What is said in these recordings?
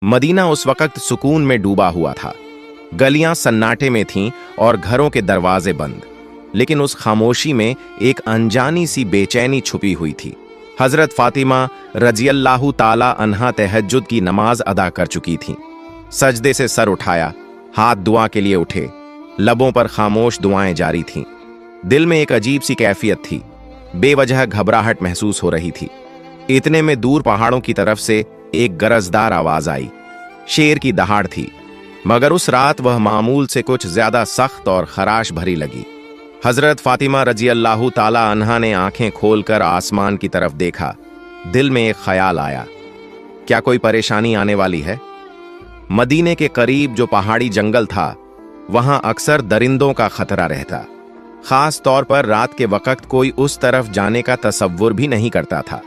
Medina उस वक्त सुकून में डूबा हुआ था। गलियां सन्नाटे में थीं और घरों के दरवाजे बंद, लेकिन उस खामोशी में एक अनजानी सी बेचैनी छुपी हुई थी। हजरत फातिमा रजियल्लाहु ताला अन्हा तहज्जुद की नमाज अदा कर चुकी थीं। सजदे से सर उठाया, हाथ दुआ के लिए उठे, लबों पर खामोश दुआएं जारी थीं। दिल में एक अजीब सी कैफियत थी, बेवजह घबराहट महसूस हो रही थी। इतने में दूर पहाड़ों की तरफ से एक गरजदार आवाज आई। शेर की दहाड़ थी, मगर उस रात वह मामूल से कुछ ज्यादा सख्त और खराश भरी लगी। हजरत फातिमा रजियल्लाहु ताला अन्हा ने आंखें खोलकर आसमान की तरफ देखा। दिल में एक ख्याल आया, क्या कोई परेशानी आने वाली है? मदीने के करीब जो पहाड़ी जंगल था, वहां अक्सर दरिंदों का खतरा रहता। खास तौर पर रात के वक्त कोई उस तरफ जाने का तसव्वुर भी नहीं करता था।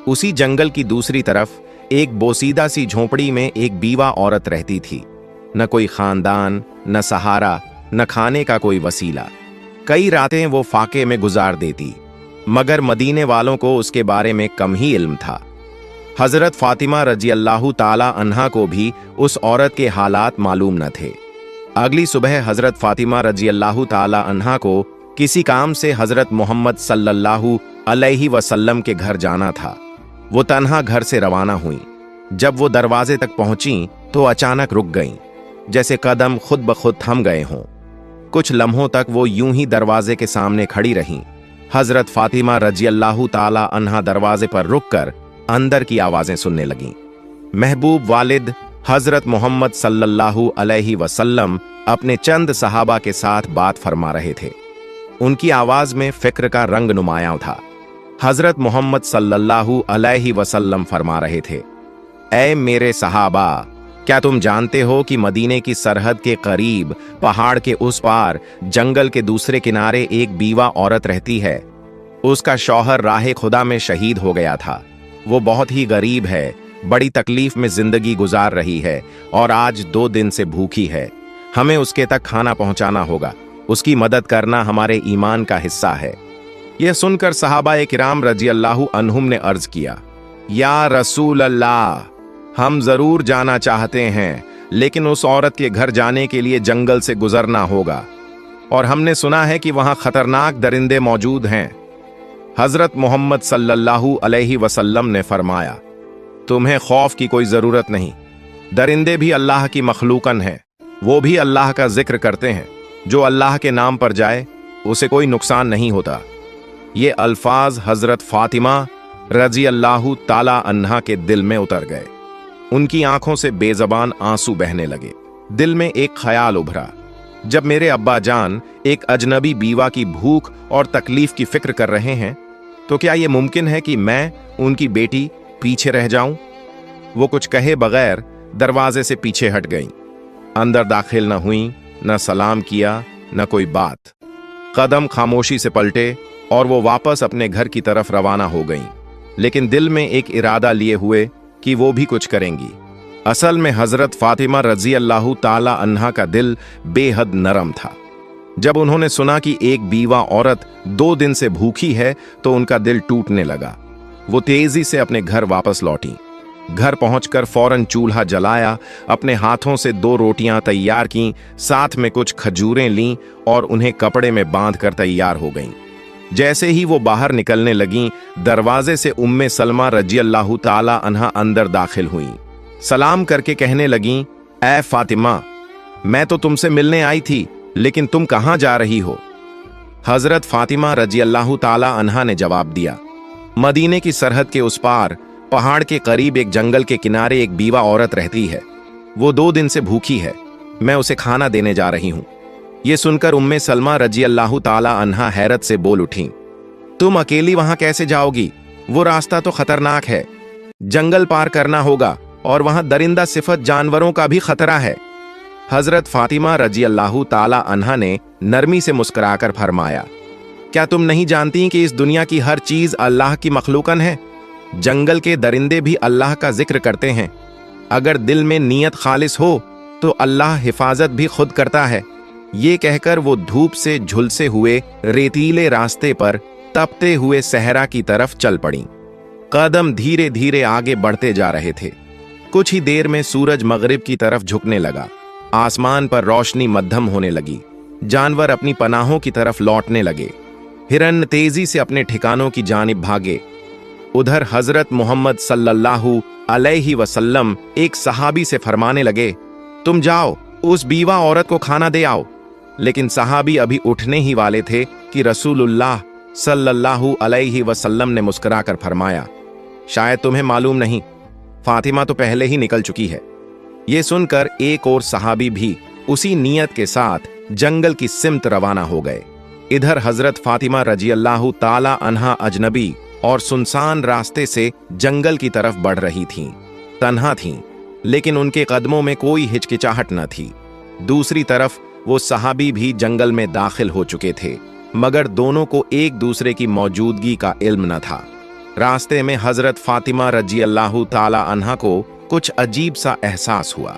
उसी जंगल की दूसरी तरफ एक बोसीदा सी झोंपड़ी में एक बीवा औरत रहती थी। न कोई खानदान, न सहारा, न खाने का कोई वसीला। कई रातें वो फाके में गुजार देती, मगर मदीने वालों को उसके बारे में कम ही इल्म था। हजरत फातिमा रजियल्लाहु ताला अन्हा को भी उस औरत के हालात मालूम न थे। अगली सुबह हजरत फातिमा रजियल्लाहु ताला अन्हा को किसी काम से हजरत मोहम्मद सल्लल्लाहु अलैहि वसल्लम के घर जाना था। वो तन्हा घर से रवाना हुई। जब वो दरवाजे तक पहुंची तो अचानक रुक गईं, जैसे कदम खुद ब खुद थम गए हों। कुछ लम्हों तक वो यूं ही दरवाजे के सामने खड़ी रहीं। हजरत फातिमा रजियल्लाहु ताला अन्हा दरवाजे पर रुककर अंदर की आवाजें सुनने लगीं। महबूब वालिद हजरत मोहम्मद सल्लल्लाहु अलैहि वसल्लम अपने चंद सहाबा के साथ बात फरमा रहे थे। उनकी आवाज में फिक्र का रंग नुमायां था। हजरत मोहम्मद सल्लल्लाहु अलैहि वसल्लम फरमा रहे थे, ऐ मेरे सहाबा, क्या तुम जानते हो कि मदीने की सरहद के करीब पहाड़ के उस पार जंगल के दूसरे किनारे एक बीवा औरत रहती है। उसका शौहर राह खुदा में शहीद हो गया था। वो बहुत ही गरीब है, बड़ी तकलीफ में जिंदगी गुजार रही है और आज 2 दिन से भूखी है। हमें उसके तक खाना पहुंचाना होगा। उसकी मदद करना हमारे ईमान का हिस्सा है। यह सुनकर सहाबा किराम रजियल्लाहु अन्हुम ने अर्ज किया, या रसूल अल्लाह, हम जरूर जाना चाहते हैं, लेकिन उस औरत के घर जाने के लिए जंगल से गुजरना होगा और हमने सुना है कि वहां खतरनाक दरिंदे मौजूद हैं। हजरत मोहम्मद सल्लल्लाहु अलैहि वसल्लम ने फरमाया, तुम्हें खौफ की कोई जरूरत नहीं। दरिंदे भी अल्लाह की मखलूकन हैं, वो भी अल्लाह का जिक्र करते हैं। जो अल्लाह के नाम पर जाए उसे कोई नुकसान नहीं होता। ये अल्फाज हजरत फातिमा रजियल्लाहु ताला अन्हा के दिल में उतर गए। उनकी आंखों से बेजबान आंसू बहने लगे। दिल में एक ख्याल उभरा, जब मेरे अब्बा जान एक अजनबी बीवा की भूख और तकलीफ की फिक्र कर रहे हैं, तो क्या यह मुमकिन है कि मैं उनकी बेटी पीछे रह जाऊं? वो कुछ कहे बगैर दरवाजे से पीछे हट गईं। अंदर दाखिल न हुई, न सलाम किया, न कोई बात। कदम खामोशी से पलटे और वो वापस अपने घर की तरफ रवाना हो गईं, लेकिन दिल में एक इरादा लिए हुए कि वो भी कुछ करेंगी। असल में हजरत फातिमा रजियल्लाहु ताला अन्हा का दिल बेहद नरम था। जब उन्होंने सुना कि एक बीवा औरत 2 दिन से भूखी है तो उनका दिल टूटने लगा। वो तेजी से अपने घर वापस लौटी। घर पहुंचकर फौरन चूल्हा जलाया, अपने हाथों से 2 रोटियां तैयार कीं, साथ में कुछ खजूरें लीं और उन्हें कपड़े में बांधकर तैयार हो गईं। जैसे ही वो बाहर निकलने लगीं, दरवाजे से उम्मे सलमा रजियल्लाहु ताला अन्हा अंदर दाखिल हुईं। सलाम करके कहने लगीं, ऐ फातिमा, मैं तो तुमसे मिलने आई थी, लेकिन तुम कहां जा रही हो? हजरत फातिमा रजियल्लाहु ताला अन्हा ने जवाब दिया, मदीने की सरहद के उस पार पहाड़ के करीब एक जंगल के किनारे एक बीवा औरत रहती है। वो 2 दिन से भूखी है, मैं उसे खाना देने जा रही हूं। ये सुनकर उम्मे सलमा रजियल्लाहु ताला अन्हा हैरत से बोल उठी, तुम अकेली वहां कैसे जाओगी? वो रास्ता तो खतरनाक है, जंगल पार करना होगा और वहां दरिंदा सिफत जानवरों का भी खतरा है। हजरत फातिमा रजियल्लाहु ताला अन्हा ने नरमी से मुस्कुराकर फरमाया, क्या तुम नहीं जानती कि इस दुनिया की हर चीज अल्लाह की मखलूकन है? जंगल के दरिंदे भी अल्लाह का जिक्र करते हैं। अगर दिल में नीयत खालिस हो तो अल्लाह हिफाजत भी खुद करता है। ये कहकर वो धूप से झुलसे हुए रेतीले रास्ते पर तपते हुए सहरा की तरफ चल पड़ी। कदम धीरे धीरे आगे बढ़ते जा रहे थे। कुछ ही देर में सूरज मगरिब की तरफ झुकने लगा। आसमान पर रोशनी मध्यम होने लगी। जानवर अपनी पनाहों की तरफ लौटने लगे। हिरन तेजी से अपने ठिकानों की जानिब भागे। उधर हजरत मोहम्मद सल्लल्लाहु अलैहि वसल्लम एक सहाबी से फरमाने लगे, तुम जाओ उस बीवा औरत को खाना दे आओ। लेकिन सहाबी अभी उठने ही वाले थे कि रसूलुल्लाह सल्लल्लाहु अलैहि वसल्लम ने मुस्कुराकर फरमाया, शायद तुम्हें मालूम नहीं, फातिमा तो पहले ही निकल चुकी है। ये सुनकर एक और सहाबी भी उसी नियत के साथ जंगल की सिमत रवाना हो गए। इधर हजरत फातिमा रजियल्लाहु ताला अन्हा अजनबी और सुनसान रास्ते से जंगल की तरफ बढ़ रही थीं। तन्हा थीं, लेकिन उनके कदमों में कोई हिचकिचाहट न थी। दूसरी तरफ वो सहाबी भी जंगल में दाखिल हो चुके थे, मगर दोनों को एक दूसरे की मौजूदगी का इल्म न था। रास्ते में हजरत फातिमा रजियल्लाहु ताला अन्हा को कुछ अजीब सा एहसास हुआ,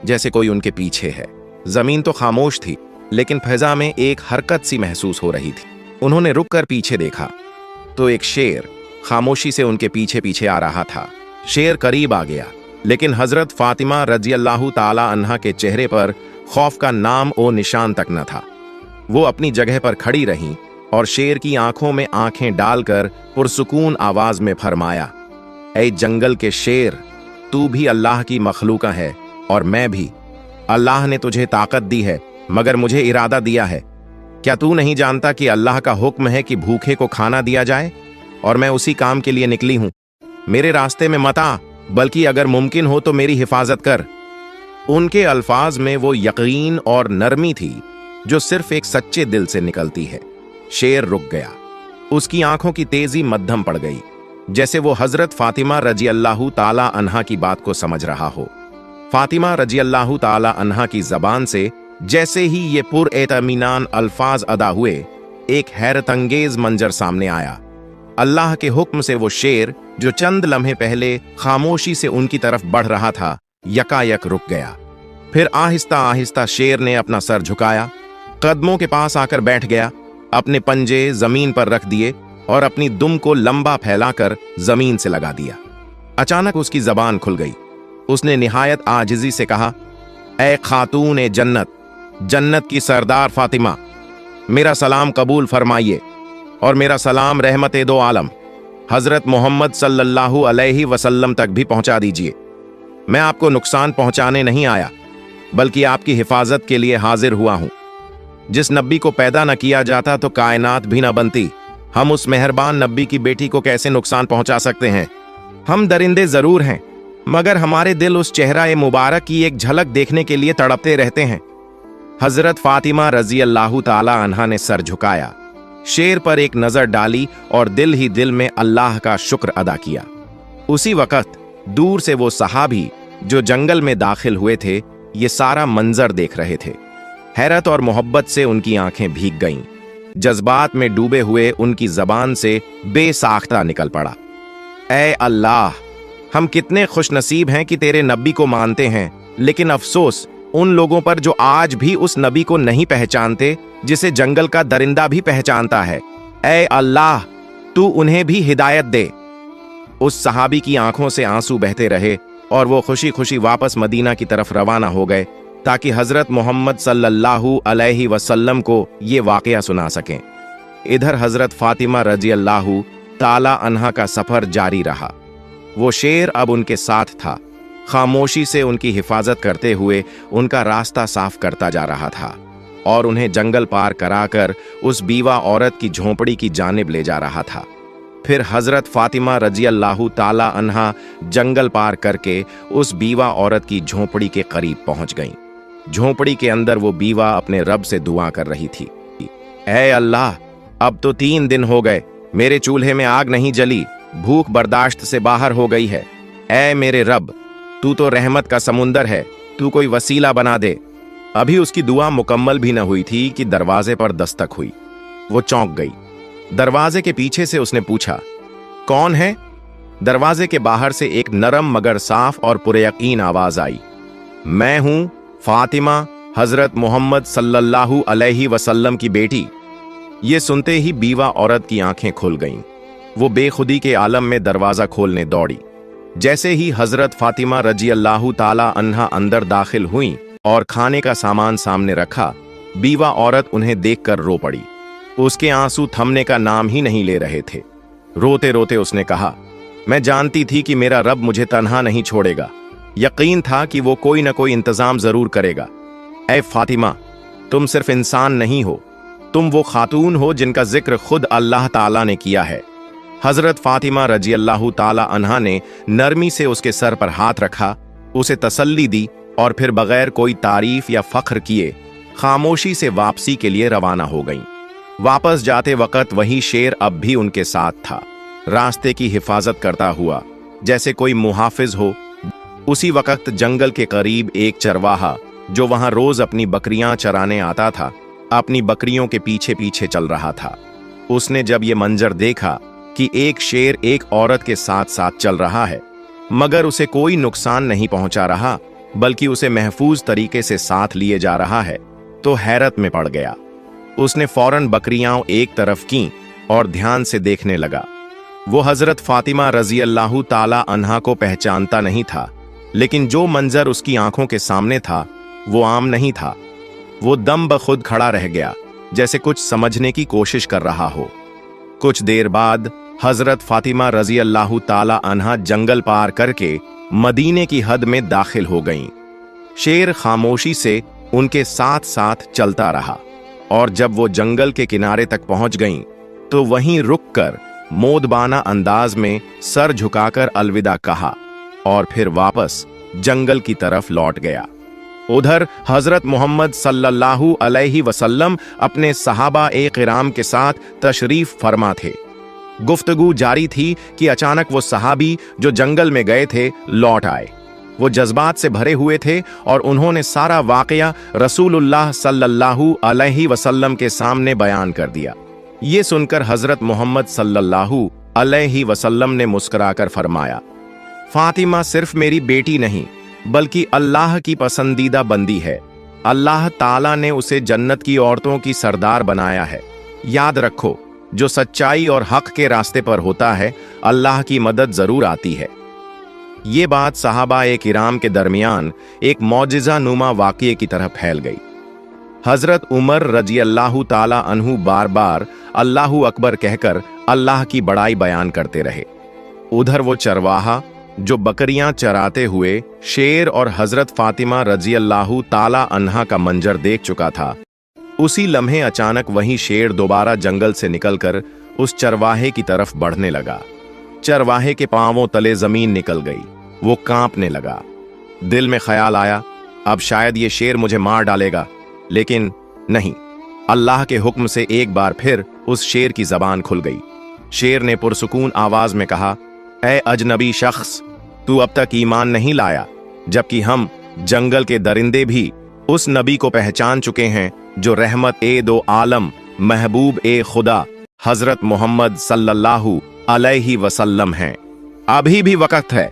जैसे कोई उनके पीछे है। जमीन तो खामोश थी, लेकिन फिजा में एक हरकत सी महसूस हो रही थी। उन्होंने रुककर पीछे देखा तो एक शेर खामोशी से उनके पीछे पीछे आ रहा था। शेर करीब आ गया, लेकिन हजरत फातिमा रजियल्लाहु ताला अन्हा के चेहरे पर खौफ का नाम और निशान तक न था। वो अपनी जगह पर खड़ी रहीं और शेर की आंखों में आंखें डालकर पुरसुकून आवाज में फरमाया, ऐ जंगल के शेर, तू भी अल्लाह की मखलूका है और मैं भी। अल्लाह ने तुझे ताकत दी है, मगर मुझे इरादा दिया है। क्या तू नहीं जानता कि अल्लाह का हुक्म है कि भूखे को खाना दिया जाए, और मैं उसी काम के लिए निकली हूं। मेरे रास्ते में मत आ, बल्कि अगर मुमकिन हो तो मेरी हिफाजत कर। उनके अल्फाज में वो यकीन और नरमी थी जो सिर्फ एक सच्चे दिल से निकलती है। शेर रुक गया। उसकी आंखों की तेजी मध्यम पड़ गई, जैसे वो हजरत फातिमा रजियल्लाहु ताला अन्हा की बात को समझ रहा हो। फातिमा रजियल्लाहु ताला अन्हा की जबान से जैसे ही ये पुरएतमीनान अल्फाज अदा हुए, एक हैरतंगेज मंजर सामने आया। अल्लाह के हुक्म से वो शेर, जो चंद लम्हे पहले खामोशी से उनकी तरफ बढ़ रहा था, यकायक रुक गया। फिर आहिस्ता आहिस्ता शेर ने अपना सर झुकाया, कदमों के पास आकर बैठ गया, अपने पंजे जमीन पर रख दिए और अपनी दुम को लंबा फैलाकर जमीन से लगा दिया। अचानक उसकी जबान खुल गई। उसने निहायत आजिजी से कहा, ऐ खातून ए जन्नत, जन्नत की सरदार फातिमा, मेरा सलाम कबूल फरमाइए और मेरा सलाम रहमत दो आलम हजरत मोहम्मद सल्लल्लाहु अलैहि वसल्लम तक भी पहुंचा दीजिए। मैं आपको नुकसान पहुंचाने नहीं आया, बल्कि आपकी हिफाजत के लिए हाजिर हुआ हूं। जिस नब्बी को पैदा न किया जाता तो कायनात भी न बनती। हम उस मेहरबान नब्बी की बेटी को कैसे नुकसान पहुंचा सकते हैं? हम दरिंदे जरूर हैं, मगर हमारे दिल उस चेहरा ए मुबारक की एक झलक देखने के लिए तड़पते रहते हैं। हजरत फातिमा रजियल्लाहु ताला अन्हा ने सर झुकाया, शेर पर एक नजर डाली और दिल ही दिल में अल्लाह का शुक्र अदा किया। उसी वक्त दूर से वो सहाबी जो जंगल में दाखिल हुए थे, ये सारा मंजर देख रहे थे। हैरत और मोहब्बत से उनकी आंखें भीग गईं। जज्बात में डूबे हुए उनकी जबान से बेसाख्ता निकल पड़ा, ऐ अल्लाह, हम कितने खुशनसीब हैं कि तेरे नबी को मानते हैं, लेकिन अफसोस उन लोगों पर जो आज भी उस नबी को नहीं पहचानते जिसे जंगल का दरिंदा भी पहचानता है। ऐ अल्लाह, तू उन्हें भी हिदायत दे। उस सहाबी की आंखों से आंसू बहते रहे और वो खुशी खुशी वापस मदीना की तरफ रवाना हो गए, ताकि हजरत मोहम्मद सल्लल्लाहु अलैहि वसल्लम को ये वाकया सुना सकें। इधर हजरत फातिमा रजियल्लाहु ताला अन्हा का सफर जारी रहा। वो शेर अब उनके साथ था, खामोशी से उनकी हिफाजत करते हुए उनका रास्ता साफ करता जा रहा था और उन्हें जंगल पार कराकर उस बीवा औरत की झोंपड़ी की जानिब ले जा रहा था। फिर हजरत फातिमा रजियल्लाहु ताला अन्हा जंगल पार करके उस बीवा औरत की झोंपड़ी के करीब पहुंच गईं। झोंपड़ी के अंदर वो बीवा अपने रब से दुआ कर रही थी, ऐ अल्लाह, अब तो 3 दिन हो गए, मेरे चूल्हे में आग नहीं जली, भूख बर्दाश्त से बाहर हो गई है। ऐ मेरे रब, तू तो रहमत का समुंदर है, तू कोई वसीला बना दे। अभी उसकी दुआ मुकम्मल भी न हुई थी कि दरवाजे पर दस्तक हुई। वो चौंक गई। दरवाजे के पीछे से उसने पूछा, कौन है? दरवाजे के बाहर से एक नरम मगर साफ और पुरयकीन आवाज आई, मैं हूं फातिमा, हजरत मोहम्मद सल्लल्लाहु अलैहि वसल्लम की बेटी। ये सुनते ही बीवा औरत की आंखें खुल गईं। वो बेखुदी के आलम में दरवाजा खोलने दौड़ी। जैसे ही हजरत फातिमा रजी अल्लाह ताला अन्हा अंदर दाखिल हुई और खाने का सामान सामने रखा, बीवा औरत उन्हें देखकर रो पड़ी। उसके आंसू थमने का नाम ही नहीं ले रहे थे। रोते रोते उसने कहा, मैं जानती थी कि मेरा रब मुझे तन्हा नहीं छोड़ेगा। यकीन था कि वो कोई न कोई इंतजाम जरूर करेगा। ऐ फातिमा, तुम सिर्फ इंसान नहीं हो, तुम वो खातून हो जिनका जिक्र खुद अल्लाह ताला ने किया है। हजरत फातिमा रजी अल्लाह ताला अन्हा ने नरमी से उसके सर पर हाथ रखा, उसे तसल्ली दी और फिर बगैर कोई तारीफ या फख्र किए खामोशी से वापसी के लिए रवाना हो गईं। वापस जाते वक्त वही शेर अब भी उनके साथ था, रास्ते की हिफाजत करता हुआ जैसे कोई मुहाफिज हो। उसी वक्त जंगल के करीब एक चरवाहा जो वहां रोज अपनी बकरियां चराने आता था, अपनी बकरियों के पीछे पीछे चल रहा था। उसने जब ये मंजर देखा कि एक शेर एक औरत के साथ साथ चल रहा है, मगर उसे कोई नुकसान नहीं पहुंचा रहा बल्कि उसे महफूज तरीके से साथ लिए जा रहा है, तो हैरत में पड़ गया। उसने फौरन बकरियां एक तरफ की और ध्यान से देखने लगा। वो हजरत फातिमा रजी अल्लाह ताला अन्हा को पहचानता नहीं था, लेकिन जो मंजर उसकी आंखों के सामने था वो आम नहीं था। वो दम बखुद खड़ा रह गया, जैसे कुछ समझने की कोशिश कर रहा हो। कुछ देर बाद हजरत फातिमा रजी अल्लाह ताला अन्हा जंगल पार करके मदीने की हद में दाखिल हो गईं। शेर खामोशी से उनके साथ साथ चलता रहा और जब वो जंगल के किनारे तक पहुंच गईं, तो वहीं रुककर मोदबाना अंदाज में सर झुकाकर अलविदा कहा और फिर वापस जंगल की तरफ लौट गया। उधर हजरत मोहम्मद सल्लल्लाहु अलैहि वसल्लम अपने सहाबा-ए किराम के साथ तशरीफ फरमा थे। गुफ्तगू जारी थी कि अचानक वो सहाबी जो जंगल में गए थे लौट आए। वो जज्बात से भरे हुए थे और उन्होंने सारा वाकया रसूलुल्लाह सल्लल्लाहु अलैहि वसल्लम के सामने बयान कर दिया। ये सुनकर हजरत मोहम्मद सल्लल्लाहु अलैहि वसल्लम ने मुस्कुराकर फरमाया, फातिमा सिर्फ मेरी बेटी नहीं बल्कि अल्लाह की पसंदीदा बंदी है। अल्लाह ताला ने उसे जन्नत की औरतों की सरदार बनाया है। याद रखो, जो सच्चाई और हक के रास्ते पर होता है, अल्लाह की मदद जरूर आती है। ये बात सहाबा-ए किराम के दरमियान एक मौजिज़ा नुमा वाक़ये की तरह फैल गई। हजरत उमर रजी अल्लाह ताला अन्हु बार बार अल्लाहु अकबर कहकर अल्लाह की बड़ाई बयान करते रहे। उधर वो चरवाहा जो बकरियां चराते हुए शेर और हजरत फातिमा रजी अल्लाह ताला अन्हा का मंजर देख चुका था, उसी लम्हे अचानक वही शेर दोबारा जंगल से निकलकर उस चरवाहे की तरफ बढ़ने लगा। चरवाहे के पांवों तले जमीन निकल गई। वो कांपने लगा। दिल में ख्याल आया, अब शायद ये शेर मुझे मार डालेगा, लेकिन नहीं। अल्लाह के हुक्म से एक बार फिर उस शेर की जबान खुल गई। शेर ने पुरसुकून आवाज में कहा, ऐ अजनबी शख्स, तू अब तक ईमान नहीं लाया, जबकि हम जंगल के दरिंदे भी उस नबी को पहचान चुके हैं जो रहमत ए दो आलम महबूब ए खुदा हजरत मोहम्मद सल्लल्लाहु अलैहि वसल्लम हैं। अभी भी वक्त है,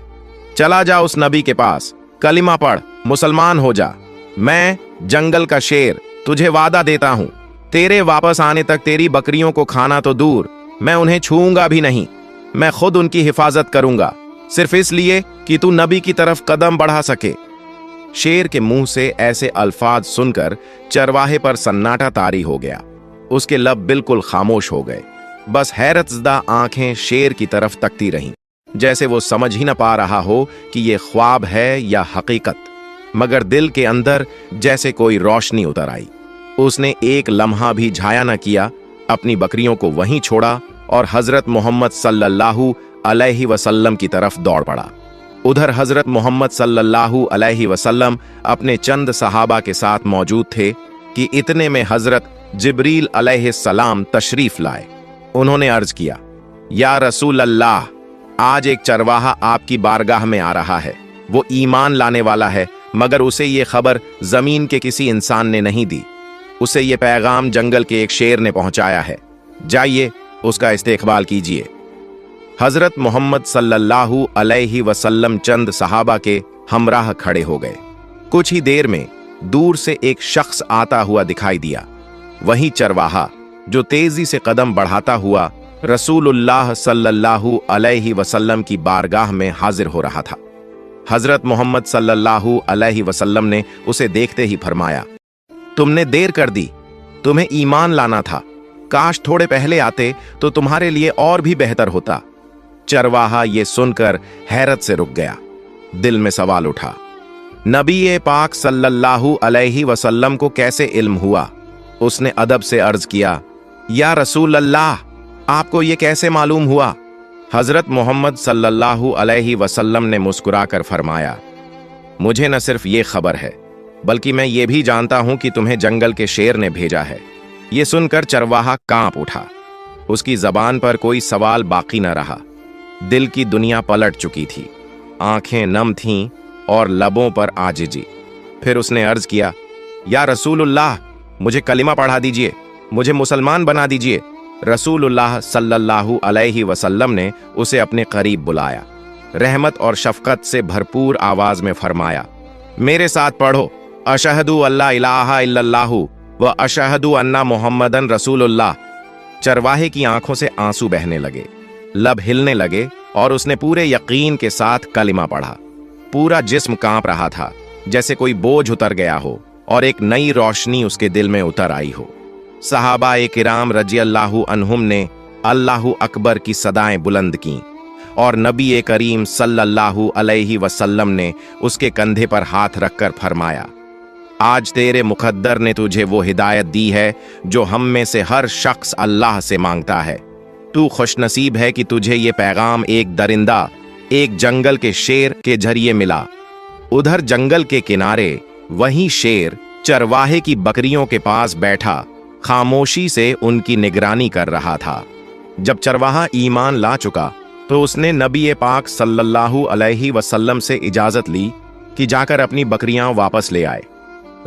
चला जा उस नबी के पास, कलिमा पढ़, मुसलमान हो जा। मैं जंगल का शेर तुझे वादा देता हूं, तेरे वापस आने तक तेरी बकरियों को खाना तो दूर, मैं उन्हें छूऊंगा भी नहीं। मैं खुद उनकी हिफाजत करूंगा, सिर्फ इसलिए कि तू नबी की तरफ कदम बढ़ा सके। शेर के मुंह से ऐसे अल्फाज सुनकर चरवाहे पर सन्नाटा तारी हो गया। उसके लब बिल्कुल खामोश हो गए। बस हैरतज़दा आंखें शेर की तरफ तकती रहीं, जैसे वो समझ ही न पा रहा हो कि ये ख्वाब है या हकीकत। मगर दिल के अंदर जैसे कोई रोशनी उतर आई। उसने एक लम्हा भी झाया न किया, अपनी बकरियों को वहीं छोड़ा और हजरत मोहम्मद सल्लल्लाहु अलैहि वसल्लम की तरफ दौड़ पड़ा। उधर हजरत मोहम्मद सल्लल्लाहु अलैहि वसल्लम अपने चंद सहाबा के साथ मौजूद थे कि इतने में हजरत जिब्रील अलैहिस्सलाम तशरीफ लाए। उन्होंने अर्ज किया, या रसूल अल्लाह, आज एक चरवाहा आपकी बारगाह में आ रहा है। वो ईमान लाने वाला है, मगर उसे ये खबर जमीन के किसी इंसान ने नहीं दी। उसे ये पैगाम जंगल के एक शेर ने पहुंचाया है। जाइए, उसका इस्तेकबाल कीजिए। हजरत मोहम्मद सल्लल्लाहु अलैहि वसल्लम चंद सहाबा के हमराह खड़े हो गए। कुछ ही देर में दूर से एक शख्स आता हुआ दिखाई दिया। वही चरवाहा जो तेजी से कदम बढ़ाता हुआ रसूलुल्लाह सल्लल्लाहु अलैहि वसल्लम की बारगाह में हाजिर हो रहा था। हजरत मोहम्मद सल्लल्लाहु अलैहि वसल्लम ने उसे देखते ही फरमाया, तुमने देर कर दी, तुम्हें ईमान लाना था, काश थोड़े पहले आते तो तुम्हारे लिए और भी बेहतर होता। चरवाहा ये सुनकर हैरत से रुक गया। दिल में सवाल उठा, नबी पाक सल्लल्लाहु अलैहि वसल्लम को कैसे इल्म हुआ? उसने अदब से अर्ज किया, या रसूल अल्लाह, आपको ये कैसे मालूम हुआ? हजरत मोहम्मद सल्लल्लाहु अलैहि वसल्लम ने मुस्कुराकर फरमाया, मुझे न सिर्फ ये खबर है, बल्कि मैं ये भी जानता हूं कि तुम्हें जंगल के शेर ने भेजा है। ये सुनकर चरवाहा कांप उठा। उसकी जबान पर कोई सवाल बाकी न रहा। दिल की दुनिया पलट चुकी थी, आंखें नम थीं और लबों पर आजिजी। फिर उसने अर्ज किया, या रसूलुल्लाह, मुझे कलिमा पढ़ा दीजिए, मुझे मुसलमान बना दीजिए। रसूलुल्लाह सल्लल्लाहु अलैहि वसल्लम ने उसे अपने करीब बुलाया। रहमत और शफकत से भरपूर आवाज में फरमाया, मेरे साथ पढ़ो, अशहदु अल्ला इलाहा इल्लल्लाहु व अशहदु अन्ना मुहम्मदन रसूलुल्लाह। चरवाहे की आंखों से आंसू बहने लगे, लब हिलने लगे और उसने पूरे यकीन के साथ कलिमा पढ़ा। पूरा जिस्म कांप रहा था, जैसे कोई बोझ उतर गया हो और एक नई रोशनी उसके दिल में उतर आई हो। सहाबाए किराम रज़ियल्लाहु अन्हुम ने अल्लाहु अकबर की सदाएं बुलंद की और नबी करीम सल्लल्लाहु अलैहि वसल्लम ने उसके कंधे पर हाथ रखकर फरमाया, आज तेरे मुकद्दर ने तुझे वो हिदायत दी है जो हम में से हर शख्स अल्लाह से मांगता है। तू खुशनसीब है कि तुझे ये पैगाम एक दरिंदा, एक जंगल के शेर के जरिए मिला। उधर जंगल के किनारे वही शेर चरवाहे की बकरियों के पास बैठा खामोशी से उनकी निगरानी कर रहा था। जब चरवाहा ईमान ला चुका तो उसने नबी पाक सल्लल्लाहु अलैहि वसल्लम से इजाजत ली कि जाकर अपनी बकरियां वापस ले आए।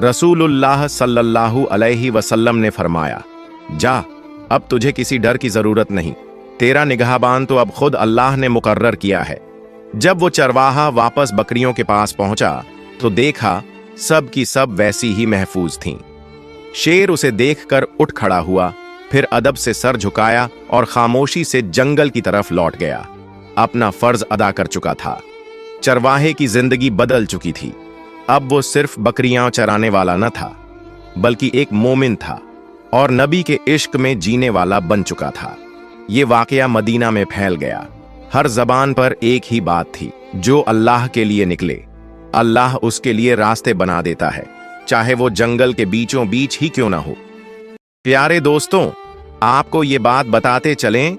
रसूलुल्लाह सल्लल्लाहु अलैहि वसल्लम ने फरमाया, जा, अब तुझे किसी डर की जरूरत नहीं, तेरा निगहबान तो अब खुद अल्लाह ने मुकर्रर किया है। जब वो चरवाहा वापस बकरियों के पास पहुंचा तो देखा सब की सब वैसी ही महफूज थीं। शेर उसे देखकर उठ खड़ा हुआ, फिर अदब से सर झुकाया और खामोशी से जंगल की तरफ लौट गया। अपना फर्ज अदा कर चुका था। चरवाहे की जिंदगी बदल चुकी थी। अब वो सिर्फ बकरियां चराने वाला न था, बल्कि एक मोमिन था और नबी के इश्क में जीने वाला बन चुका था। ये वाकया मदीना में फैल गया। हर जबान पर एक ही बात थी, जो अल्लाह के लिए निकले, अल्लाह उसके लिए रास्ते बना देता है, चाहे वो जंगल के बीचों बीच ही क्यों ना हो। प्यारे दोस्तों, आपको ये बात बताते चलें